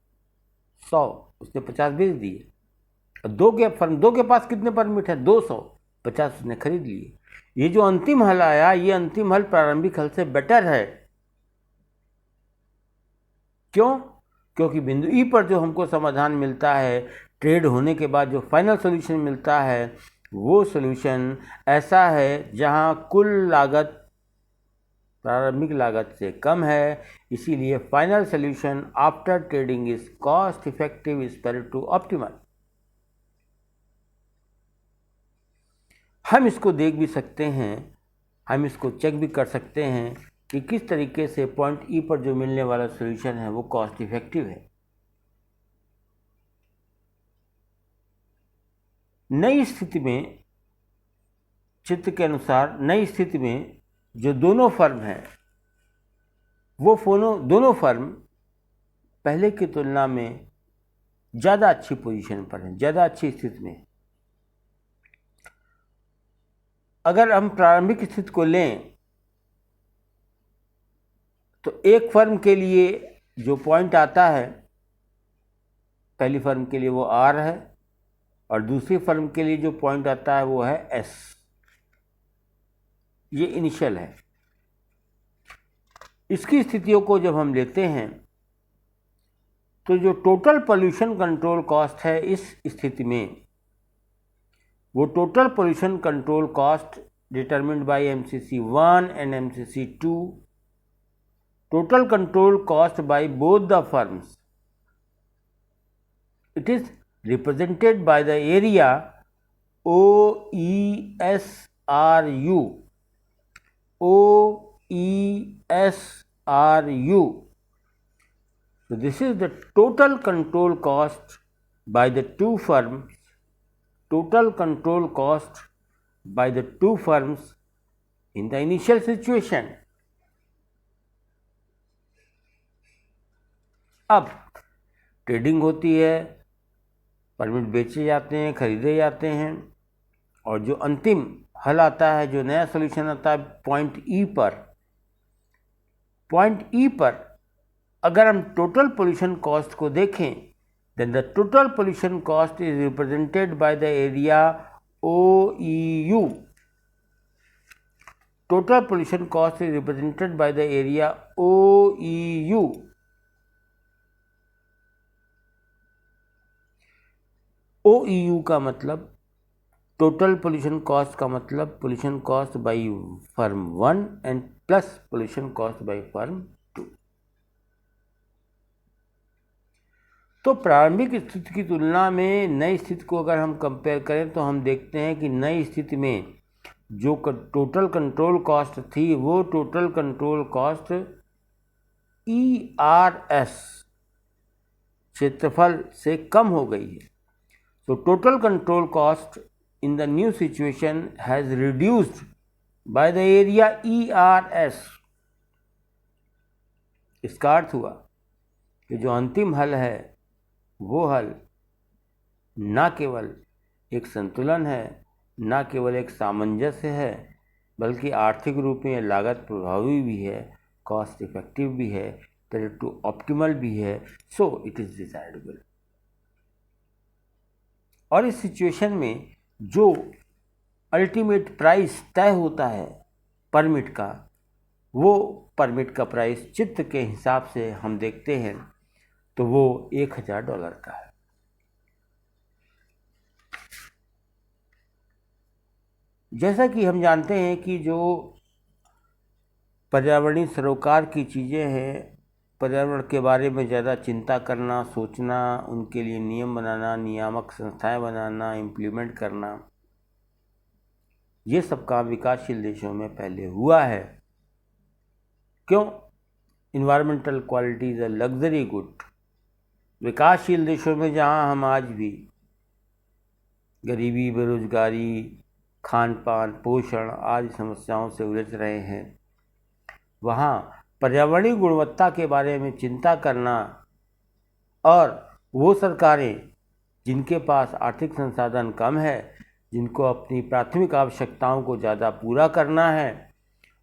100, उसने 50 बेच दिए। और फर्म दो के पास कितने परमिट है? 200, 50 उसने खरीद लिए। ये जो अंतिम हल आया, ये अंतिम हल प्रारंभिक हल से बेटर है। क्यों? क्योंकि बिंदु ई पर जो हमको समाधान मिलता है, ट्रेड होने के बाद जो फाइनल सॉल्यूशन मिलता है, वो सॉल्यूशन ऐसा है जहां कुल लागत प्रारंभिक लागत से कम है। इसीलिए final solution after trading is cost effective is Pareto optimal. हम इसको देख भी सकते हैं, हम इसको चेक भी कर सकते हैं कि किस तरीके से पॉइंट ई पर जो मिलने वाला सॉल्यूशन है वो कॉस्ट इफेक्टिव है। नई स्थिति में, चित्र के अनुसार नई स्थिति में जो दोनों फर्म हैं वो दोनों फर्म पहले की तुलना में ज़्यादा अच्छी पोजीशन पर हैं, ज़्यादा अच्छी स्थिति में। अगर हम प्रारंभिक स्थिति को लें तो एक फर्म के लिए जो पॉइंट आता है, पहली फर्म के लिए वो आर है, और दूसरी फर्म के लिए जो पॉइंट आता है वो है एस। ये इनिशियल है। इसकी स्थितियों को जब हम लेते हैं तो जो टोटल पोल्यूशन कंट्रोल कॉस्ट है इस स्थिति में, वो total pollution control cost determined bye MCC 1 and MCC 2, total control cost by both the firms. It is represented by the area OESRU. OESRU. So this is the total control cost by the two firms. Total control cost by the two firms in the initial situation. अब trading होती है, permit बेचे जाते हैं, खरीदे जाते हैं, और जो अंतिम हल आता है, जो नया सॉल्यूशन आता है पॉइंट ई पर अगर हम टोटल पोल्यूशन कॉस्ट को देखें, then the total pollution cost is represented by the area OEU. Total pollution cost is represented by the area OEU. OEU का मतलब टोटल पोल्यूशन कॉस्ट का मतलब pollution cost by firm 1 and plus pollution cost by firm 2। तो प्रारंभिक स्थिति की तुलना में नई स्थिति को अगर हम कंपेयर करें तो हम देखते हैं कि नई स्थिति में जो टोटल कंट्रोल कॉस्ट थी वो टोटल कंट्रोल कॉस्ट ERS क्षेत्रफल से कम हो गई है। So total control cost in the new situation has reduced by the area ERS. इसका अर्थ हुआ कि जो अंतिम हल है वो हल ना केवल एक संतुलन है, ना केवल एक सामंजस्य है, बल्कि आर्थिक रूप में लागत प्रभावी भी है, कॉस्ट इफेक्टिव भी है, पेरेटो ऑप्टिमल भी है। So it is desirable. और इस सिचुएशन में जो अल्टीमेट प्राइस तय होता है परमिट का, वो परमिट का प्राइस चित्र के हिसाब से हम देखते हैं तो वो $1000 का है। जैसा कि हम जानते हैं कि जो पर्यावरणीय सरोकार की चीज़ें हैं, पर्यावरण के बारे में ज़्यादा चिंता करना, सोचना, उनके लिए नियम बनाना, नियामक संस्थाएं बनाना, इम्प्लीमेंट करना, ये सब काम विकासशील देशों में पहले हुआ है। क्यों? Environmental quality is a luxury good. विकासशील देशों में जहाँ हम आज भी गरीबी, बेरोजगारी, खान पान, पोषण आदि समस्याओं से उलझ रहे हैं, वहाँ पर्यावरणीय गुणवत्ता के बारे में चिंता करना और वो सरकारें जिनके पास आर्थिक संसाधन कम है, जिनको अपनी प्राथमिक आवश्यकताओं को ज़्यादा पूरा करना है,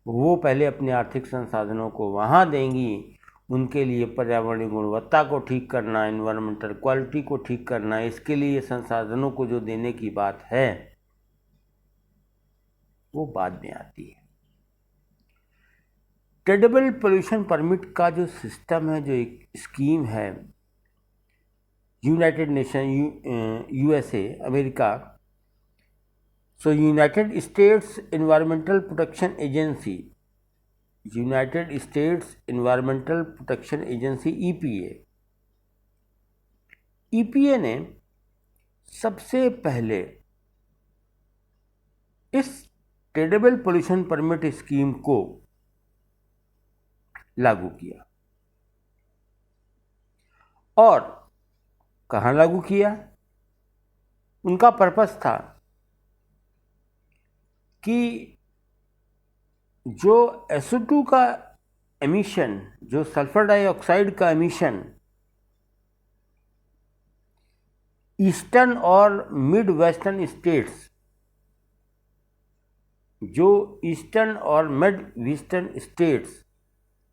वो पहले अपने आर्थिक संसाधनों को वहाँ देंगी। उनके लिए पर्यावरणीय गुणवत्ता को ठीक करना, इन्वायरमेंटल क्वालिटी को ठीक करना, इसके लिए संसाधनों को जो देने की बात है वो बाद में आती है। ट्रेडेबल पोल्यूशन परमिट का जो सिस्टम है, जो एक स्कीम है, United Nation, USA, America, so United States Environmental Protection Agency, United States Environmental Protection Agency EPA ने सबसे पहले इस ट्रेडेबल पोल्यूशन परमिट स्कीम को लागू किया। और कहाँ लागू किया? उनका पर्पस था कि जो SO2 का एमिशन, जो सल्फर डाइऑक्साइड का एमिशन ईस्टर्न और मिड वेस्टर्न स्टेट्स, जो ईस्टर्न और मिड वेस्टर्न स्टेट्स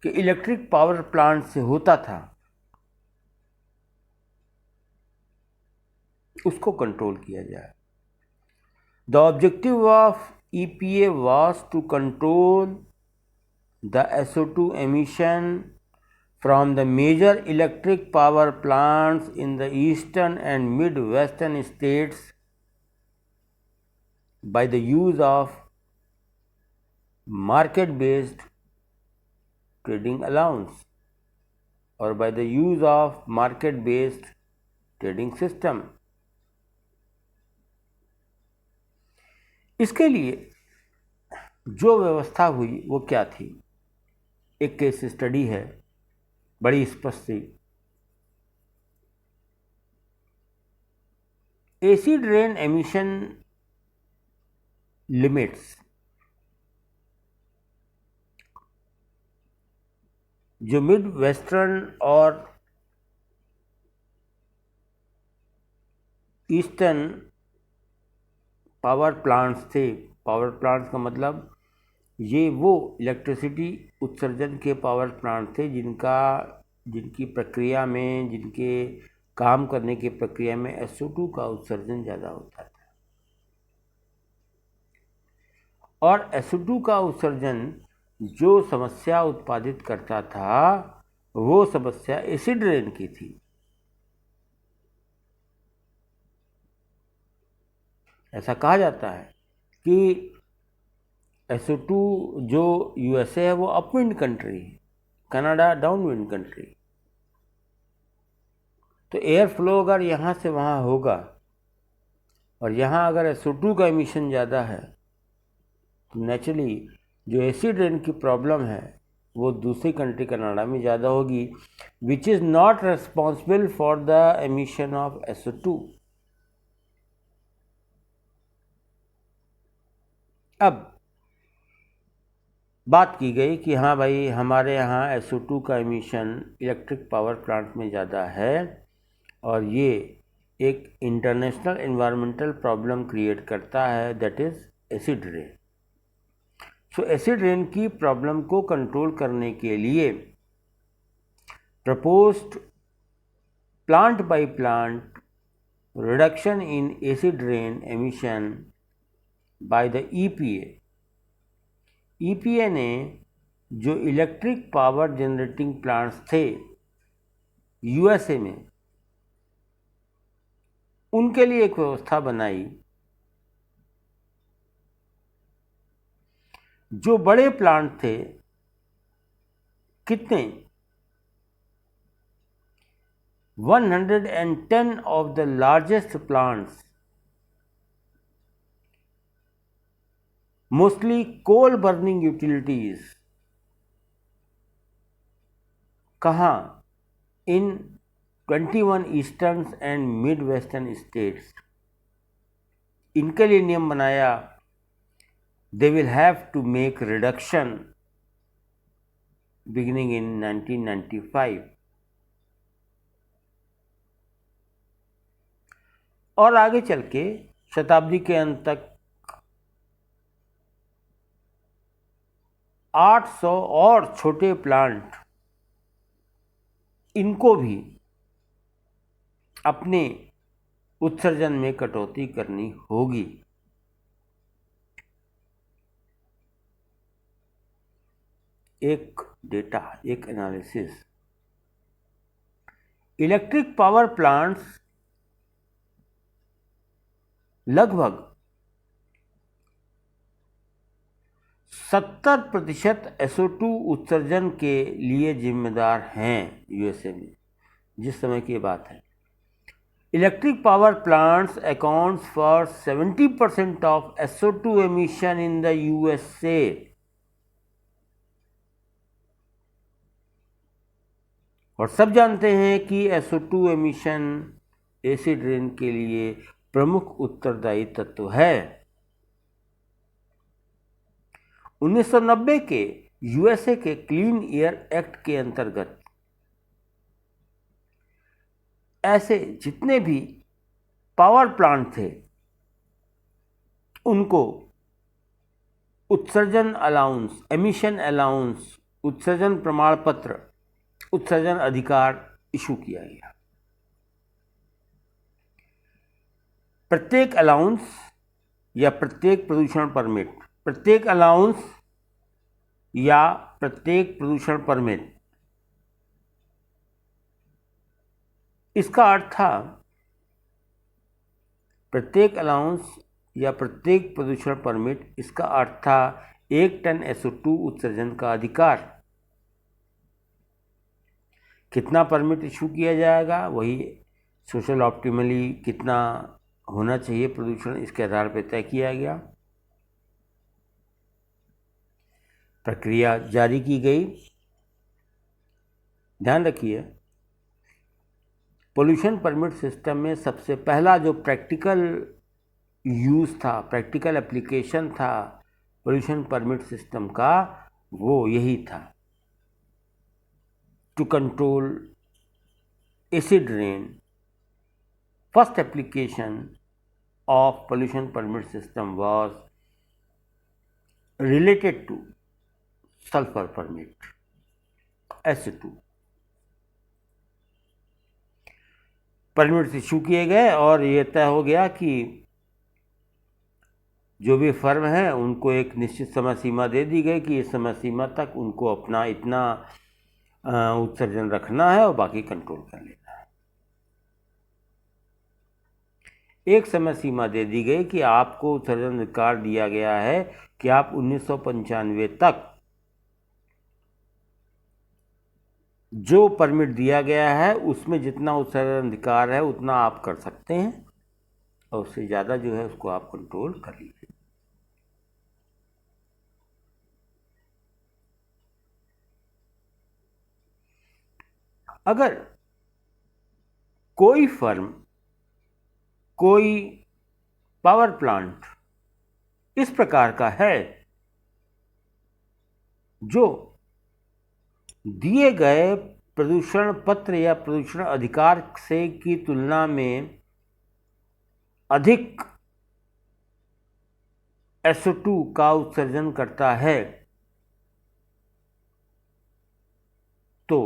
के इलेक्ट्रिक पावर प्लांट से होता था, उसको कंट्रोल किया जाए। The objective of EPA was to control the SO2 emission from the major electric power plants in the eastern and mid-western states by the use of market-based trading allowance or by the use of market-based trading system. इसके लिए जो व्यवस्था हुई वो क्या थी? एक case study है, बड़ी स्पष्ट थी। एसिड रेन एमिशन लिमिट्स, जो मिड वेस्टर्न और ईस्टर्न पावर प्लांट्स थे, पावर प्लांट्स का मतलब ये वो इलेक्ट्रिसिटी उत्सर्जन के पावर प्लांट थे जिनकी प्रक्रिया में, जिनके काम करने की प्रक्रिया में SO2 का उत्सर्जन ज़्यादा होता था। और SO2 का उत्सर्जन जो समस्या उत्पादित करता था, वो समस्या एसिड रेन की थी। ऐसा कहा जाता है कि SO2 जो USA है वो अपविंड कंट्री है, कनाडा डाउनविंड कंट्री। तो एयर फ्लो अगर यहाँ से वहाँ होगा और यहाँ अगर SO2 का एमिशन ज़्यादा है, तो नेचुरली जो एसिड रेन की प्रॉब्लम है वो दूसरी कंट्री कनाडा में ज़्यादा होगी, which is not responsible for the emission of SO2। अब बात की गई कि हाँ भाई, हमारे यहाँ SO2 का एमिशन इलेक्ट्रिक पावर प्लांट में ज़्यादा है और ये एक इंटरनेशनल एनवायरमेंटल प्रॉब्लम क्रिएट करता है, that is acid rain. So acid rain की प्रॉब्लम को कंट्रोल करने के लिए proposed plant by plant reduction in acid rain emission by the EPA ने जो इलेक्ट्रिक पावर जनरेटिंग प्लांट्स थे USA में, उनके लिए एक व्यवस्था बनाई जो बड़े प्लांट थे, कितने, 110 of the largest plants, mostly coal burning utilities, कहाँ, in 21 eastern and mid western states. इनके लिए नियम बनाया, they will have to make reduction beginning in 1995। और आगे चल के शताब्दी के अंत तक 800 और छोटे प्लांट, इनको भी अपने उत्सर्जन में कटौती करनी होगी। एक डेटा, एक एनालिसिस, इलेक्ट्रिक पावर प्लांट्स लगभग 70% SO2 उत्सर्जन के लिए जिम्मेदार हैं यूएसए में, जिस समय की बात है। Electric power plants accounts for 70% of SO2 emission in the USA. और सब जानते हैं कि SO2 एमिशन एसिड रेन के लिए प्रमुख उत्तरदायी तत्व है। 1990 के यूएसए के क्लीन एयर एक्ट के अंतर्गत ऐसे जितने भी पावर प्लांट थे, उनको उत्सर्जन अलाउंस, एमिशन अलाउंस, उत्सर्जन प्रमाण पत्र, उत्सर्जन अधिकार इशू किया गया। प्रत्येक अलाउंस या प्रत्येक प्रदूषण परमिट, प्रत्येक अलाउंस या प्रत्येक प्रदूषण परमिट, इसका अर्थ था प्रत्येक अलाउंस या प्रत्येक प्रदूषण परमिट, इसका अर्थ था 1 टन SO2 उत्सर्जन का अधिकार। कितना परमिट इशू किया जाएगा, वही सोशल ऑप्टिमली कितना होना चाहिए प्रदूषण, इसके आधार पर तय किया गया। प्रक्रिया जारी की गई। ध्यान रखिए, पोल्यूशन परमिट सिस्टम में सबसे पहला जो प्रैक्टिकल यूज़ था, प्रैक्टिकल एप्लीकेशन था पोल्यूशन परमिट सिस्टम का, वो यही था, to control acid rain. First application of pollution permit system was related to sulfur permit, SO2 permit issue किए गए और ये तय हो गया कि जो भी फर्म है उनको एक निश्चित समय सीमा दे दी गई कि इस समय सीमा तक उनको अपना इतना उत्सर्जन रखना है और बाकी कंट्रोल कर लेना है। एक समय सीमा दे दी गई कि आपको उत्सर्जन अधिकार दिया गया है कि आप 1995 तक जो परमिट दिया गया है उसमें जितना उत्सर्जन अधिकार है उतना आप कर सकते हैं, और उससे ज़्यादा जो है उसको आप कंट्रोल कर लीजिए। अगर कोई फर्म, कोई पावर प्लांट इस प्रकार का है जो दिए गए प्रदूषण पत्र या प्रदूषण अधिकार से की तुलना में अधिक SO2 का उत्सर्जन करता है, तो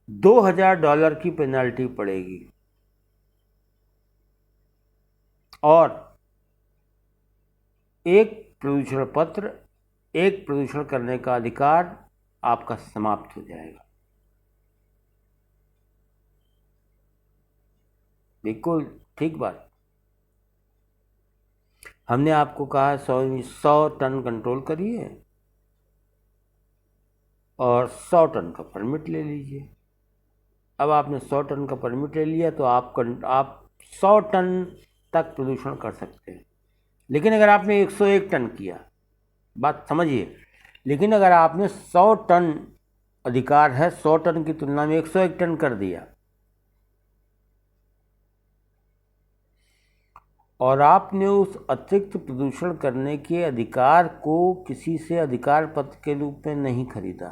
$2000 की पेनल्टी पड़ेगी और एक प्रदूषण पत्र, एक प्रदूषण करने का अधिकार आपका समाप्त हो जाएगा। बिल्कुल ठीक बात। हमने आपको कहा 100 टन कंट्रोल करिए और 100 टन का परमिट ले लीजिए। अब आपने 100 टन का परमिट ले लिया तो आप 100 टन तक प्रदूषण कर सकते हैं। लेकिन अगर आपने 101 टन किया, बात समझिए, लेकिन अगर आपने 100 टन अधिकार है, 100 टन की तुलना में 101 टन कर दिया और आपने उस अतिरिक्त प्रदूषण करने के अधिकार को किसी से अधिकार पत्र के रूप में नहीं खरीदा,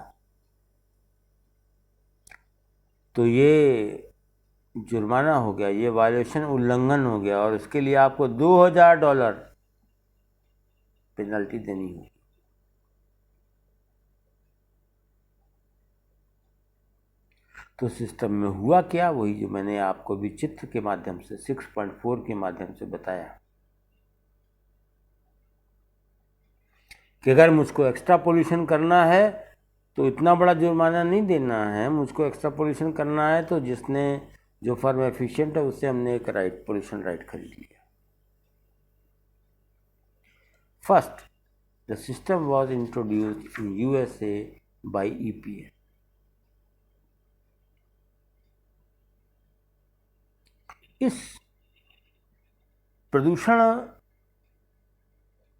तो ये जुर्माना हो गया, ये वायलेशन, उल्लंघन हो गया और इसके लिए आपको $2000 पेनल्टी देनी होगी। तो सिस्टम में हुआ क्या, वही जो मैंने आपको भी चित्र के माध्यम से 6.4 के माध्यम से बताया कि अगर मुझको एक्स्ट्रा पोल्यूशन करना है तो इतना बड़ा जुर्माना नहीं देना है। मुझको एक्स्ट्रा पोल्यूशन करना है तो जो फर्म एफिशिएंट है उससे हमने एक पोल्यूशन राइट खरीद लिया। First, the system was introduced in USA by EPA। इस प्रदूषण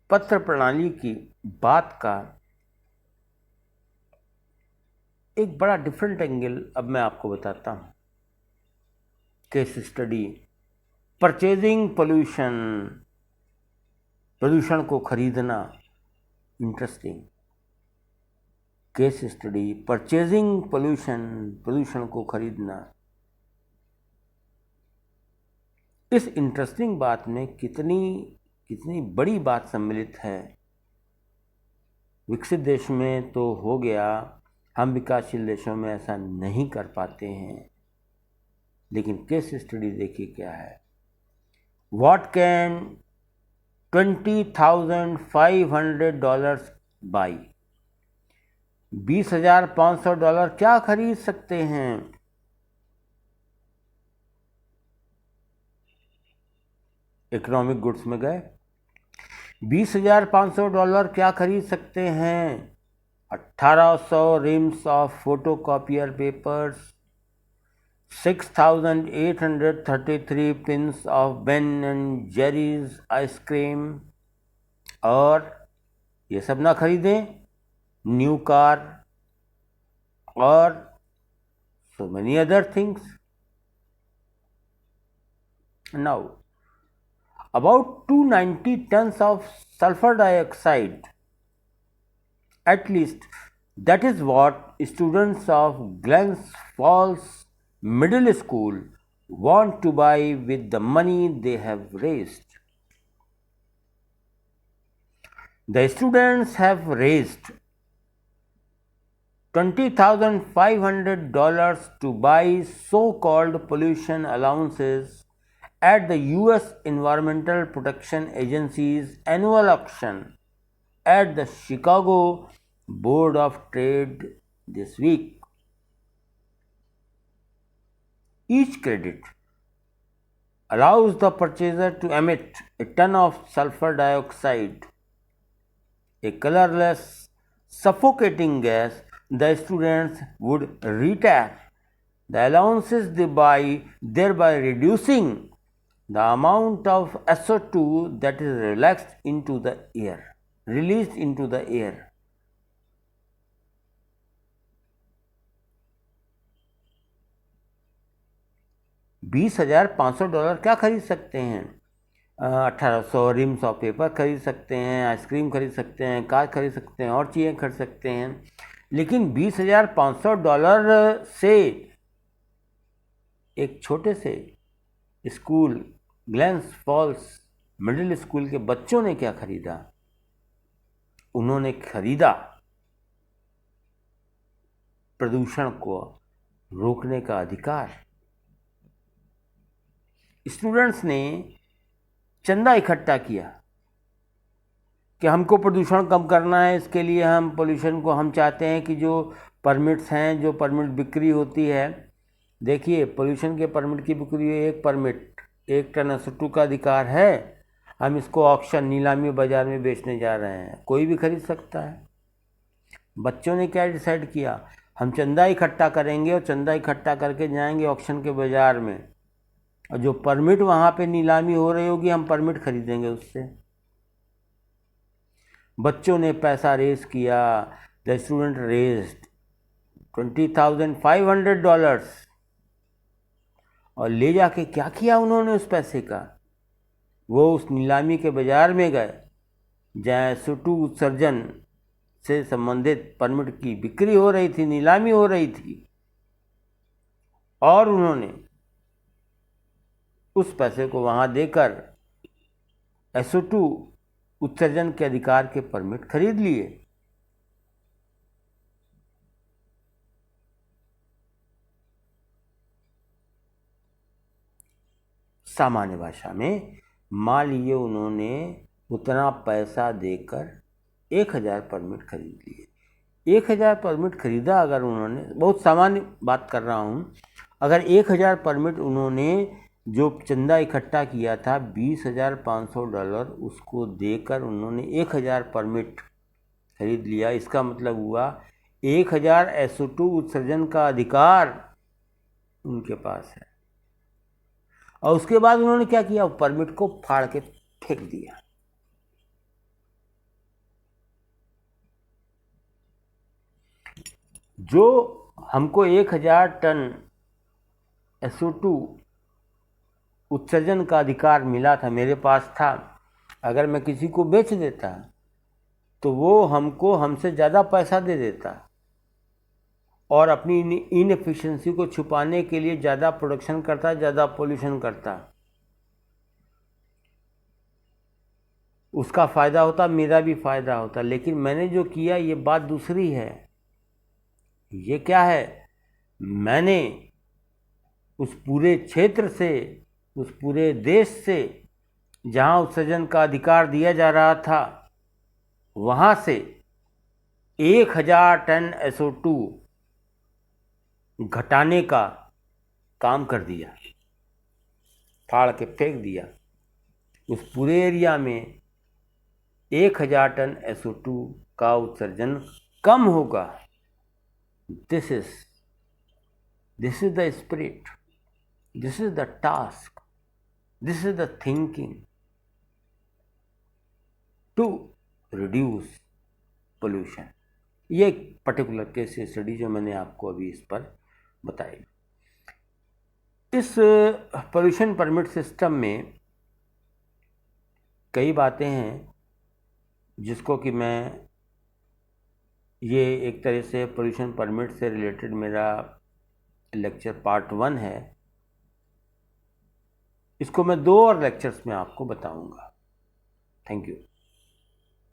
पत्र प्रणाली की बात का एक बड़ा डिफरेंट एंगल अब मैं आपको बताता हूं। केस स्टडी, परचेजिंग पोल्यूशन, प्रदूषण को खरीदना, interesting. Case study, purchasing pollution, प्रदूषण को खरीदना। इस इंटरेस्टिंग बात में कितनी बड़ी बात सम्मिलित है। विकसित देश में तो हो गया, हम विकासशील देशों में ऐसा नहीं कर पाते हैं। लेकिन केस स्टडी देखिए क्या है। What can $20,500 by? $20,500 क्या खरीद सकते हैं? इकोनॉमिक गुड्स में गए, $20,500 क्या खरीद सकते हैं? 1800 RIMS of photocopier papers, 6,833 pins of Ben and Jerry's ice cream. और ये सब ना खरीदें, न्यू कार और so many other things. Now, about 290 tons of sulfur dioxide, at least, that is what students of Glens Falls Middle School want to buy with the money they have raised. The students have raised $20,500 to buy so-called pollution allowances at the US Environmental Protection Agency's annual auction at the Chicago Board of Trade this week. Each credit allows the purchaser to emit a ton of sulfur dioxide, a colorless, suffocating gas. The students would retire the allowances they buy, thereby reducing the amount of SO2 that is released into the air. $20,500 क्या खरीद सकते हैं? 1800 RIMS of paper खरीद सकते हैं, ice cream खरीद सकते हैं, कार खरीद सकते हैं और चीज़ें खरीद सकते हैं। लेकिन $20,500 से एक छोटे से school, Glens Falls middle school के बच्चों ने क्या खरीदा? उन्होंने खरीदा प्रदूषण को रोकने का अधिकार। स्टूडेंट्स ने चंदा इकट्ठा किया कि हमको प्रदूषण कम करना है, इसके लिए हम पोल्यूशन को, हम चाहते हैं कि जो परमिट्स हैं, जो परमिट बिक्री होती है, देखिए पोल्यूशन के परमिट की बिक्री, एक परमिट 1 टन SO2 का अधिकार है। हम इसको ऑक्शन नीलामी बाज़ार में बेचने जा रहे हैं, कोई भी खरीद सकता है। बच्चों ने क्या डिसाइड किया, हम चंदा इकट्ठा करेंगे और चंदा इकट्ठा करके जाएंगे ऑक्शन के बाज़ार में, और जो परमिट वहाँ पे नीलामी हो रही होगी हम परमिट खरीदेंगे उससे। बच्चों ने पैसा रेज किया। द स्टूडेंट रेज्ड $20,500 और ले जाके क्या किया उन्होंने उस पैसे का, वो उस नीलामी के बाज़ार में गए जहाँ SO2 उत्सर्जन से संबंधित परमिट की बिक्री हो रही थी, नीलामी हो रही थी, और उन्होंने उस पैसे को वहाँ देकर SO2 उत्सर्जन के अधिकार के परमिट खरीद लिए। सामान्य भाषा में मान लीजिए उन्होंने उतना पैसा देकर 1000 परमिट खरीद लिए। 1000 परमिट खरीदा, अगर उन्होंने, बहुत सामान्य बात कर रहा हूँ, अगर 1000 परमिट उन्होंने जो चंदा इकट्ठा किया था $20,500, उसको देकर उन्होंने 1000 परमिट खरीद लिया, इसका मतलब हुआ 1000 SO2 उत्सर्जन का अधिकार उनके पास है। और उसके बाद उन्होंने क्या किया, परमिट को फाड़ के फेंक दिया। जो हमको 1000 टन SO2 उत्सर्जन का अधिकार मिला था, मेरे पास था, अगर मैं किसी को बेच देता तो वो हमको हमसे ज़्यादा पैसा दे देता और अपनी इनएफिशिएंसी को छुपाने के लिए ज़्यादा प्रोडक्शन करता, ज़्यादा पोल्यूशन करता। उसका फ़ायदा होता, मेरा भी फ़ायदा होता। लेकिन मैंने जो किया ये बात दूसरी है। ये क्या है, मैंने उस पूरे क्षेत्र से, उस पूरे देश से जहाँ उत्सर्जन का अधिकार दिया जा रहा था, वहाँ से 1000 टन SO2 घटाने का काम कर दिया, फाड़ के फेंक दिया। उस पूरे एरिया में 1000 टन SO2 का उत्सर्जन कम होगा। This is the spirit, this is the task, this is the thinking to reduce pollution. ये एक पर्टिकुलर केस स्टडी जो मैंने आपको अभी इस पर बताई। इस पोल्यूशन परमिट सिस्टम में कई बातें हैं जिसको कि मैं, ये एक तरह से पोल्यूशन परमिट से रिलेटेड मेरा लेक्चर पार्ट 1 है। इसको मैं 2 और लेक्चर्स में आपको बताऊंगा। Thank you.